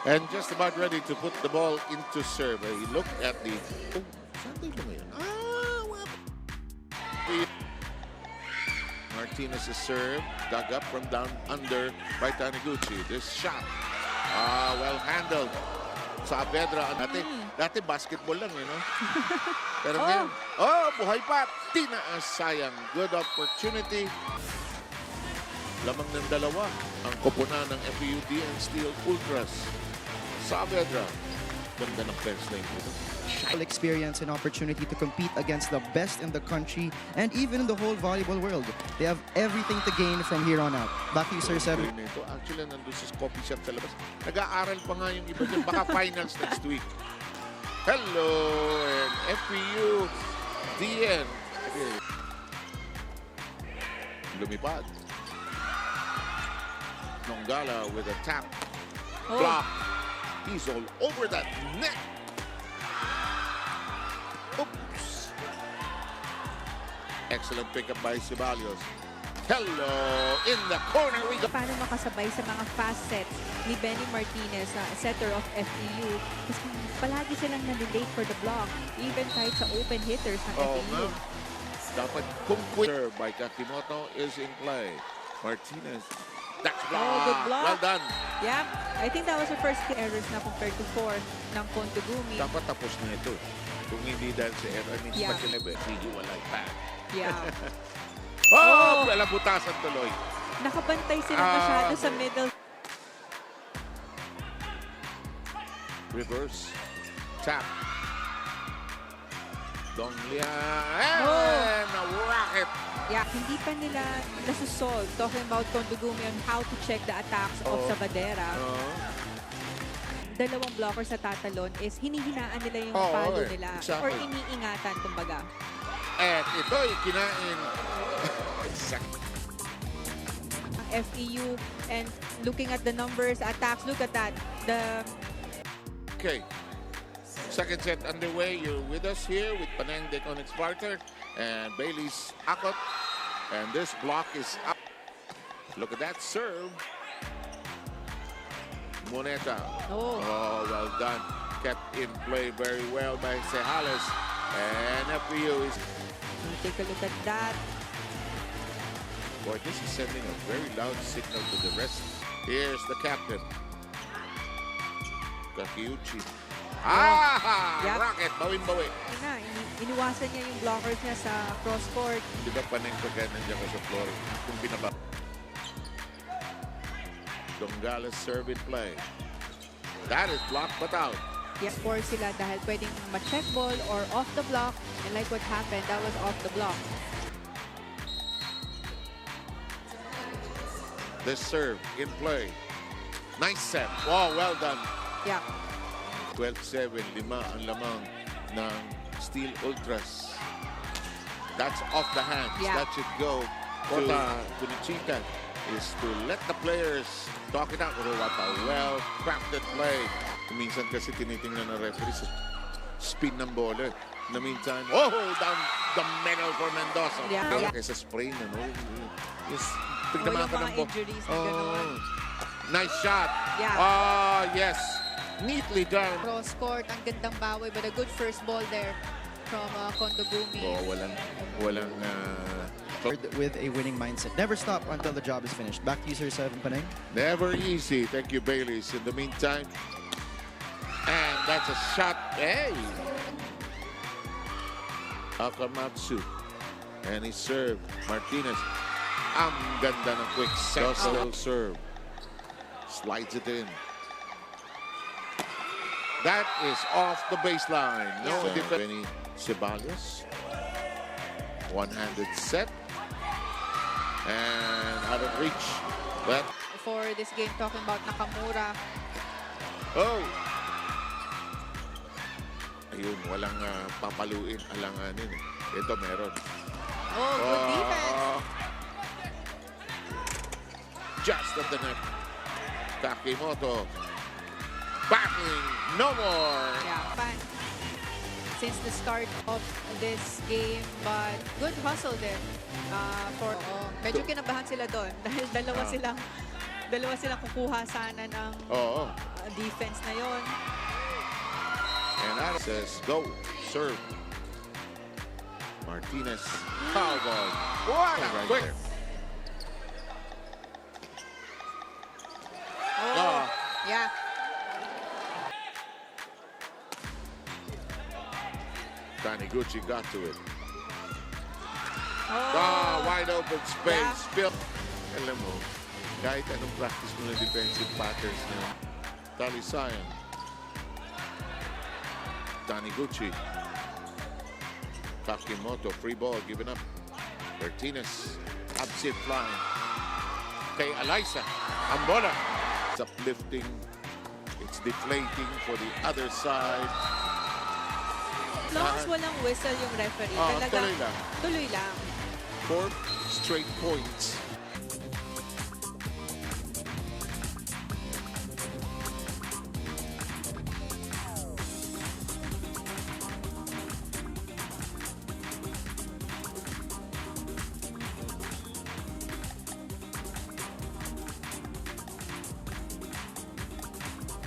And just about ready to put the ball into serve. A look at the... Oh, saan tayo lumayan? Martinez's serve, dug up from down under by Taniguchi. This shot, well handled. Saavedra, dati basketball lang, you know? Pero ngayon, buhay pa. Tinaas, sayang. Good opportunity. Lamang ng dalawa ang koponan ng FEUD and Steel Ultras. Saavedra, ganda ng fence lane dito. Experience and opportunity to compete against the best in the country and even in the whole volleyball world. They have everything to gain from here on out. Back to you, Sir Seven. Actually, nandun sa coffee shop sa labas. Nag-aaral pa nga yung iba dyan. Baka finals next week. Hello, and FPU DN. Lumipad. Nongala with a tap. Block. He's all over that net. Oops. Excellent pickup by Ceballos. Hello, in the corner we go. Paano makasabay sa mga fast sets ni Benny Martinez, setter of FEU? Kasi palagi silang nalilate for the block, even kahit sa open hitters ng FEU. Dapat kung quicker by Kakimoto is in play. Martinez. That's block. Good block. Well done. Yeah, I think that was the first errors na compared to 4 ng Kontogumi. Dapat tapos na ito. Kung hindi dahil sa error, I mean, you were like that. Yeah. Wala butasan tuloy. Nakabantay sila masyado sa middle. Reverse. Tap. Donglia. And a rocket. Yeah, hindi pa nila nasusolve. Talking about Kontogumi on how to check the attacks of Sabadera. Dalawang blockers sa tatalon is hinihinaan nila yung palo nila. Exactly. Or iniingatan, kumbaga. At ito'y kinain. FEU and looking at the numbers, attacks, look at that. Okay. Second set underway. You're with us here with Panang Deconic Sparter and Bailey's Akot. And this block is up. Look at that serve. Moneta. Well done. Kept in play very well by Cejales. And FEU is... Take a look at that. Boy, this is sending a very loud signal to the rest. Here's the captain. Kakiuchi. Rocket! Bawin-bawi. Iniwasan niya yung blockers niya sa cross-court. Di ba paneng pagka nandiyan ka sa floor kung binaba? Dongala's serve in play. That is blocked but out. Yes, score sila dahil pwedeng ma-check ball or off the block. And like what happened, that was off the block. This serve in play. Nice set. Wow, well done. Yeah. 12-7, 5 ang lamang ng Steel Ultras. That's off the hands. Yeah. That should go to the Chica. Is to let the players talk it out. What a well-crafted play. Minsan kasi tinitingnan ng referee sa spin ng bola. In the meantime, down the middle for Mendoza. Yeah. Kaysa spray na, no? Yes. Yung mga injuries na gano'n. Nice shot. Yeah. Yes. Neatly done. Cross court, ang gandang bawi, but a good first ball there from Kontogumi. Walang with a winning mindset. Never stop until the job is finished. Back to you, Sir Seven Panay. Never easy. Thank you, Baileys. In the meantime, and that's a shot. Hey! Akamatsu. And he served. Martinez. Ang ganda ng quick set. Still serve. Slides it in. That is off the baseline. No defense. Benny Ceballos. One-handed set. And out of reach. But For this game, talking about Nakamura. Ayun, walang papaluin, alanganin. Ito meron. Good defense. Just at the net. Kakimoto. Backing. No more. Yeah, fun. Since the start of this game, but good hustle there. Medyo kinabahan sila doon dahil dalawa silang kukuha sana ng defense na yon. And Adam says, go, serve. Martinez, foul ball. What a Right quick. there. Oh, yeah. Taniguchi got to it. Oh, Wide open space. Yeah. Spill. Alam mo, kahit anong practice mo ng defensive patterns niya, Talisayan. Taniguchi. Takimoto, free ball, given up. Martinez, upset flying. Kay Alaysa, ang bola. It's uplifting. It's deflating for the other side. as long as walang whistle yung referee, Ah, talagang tuloy lang. tuloy lang. 4 straight points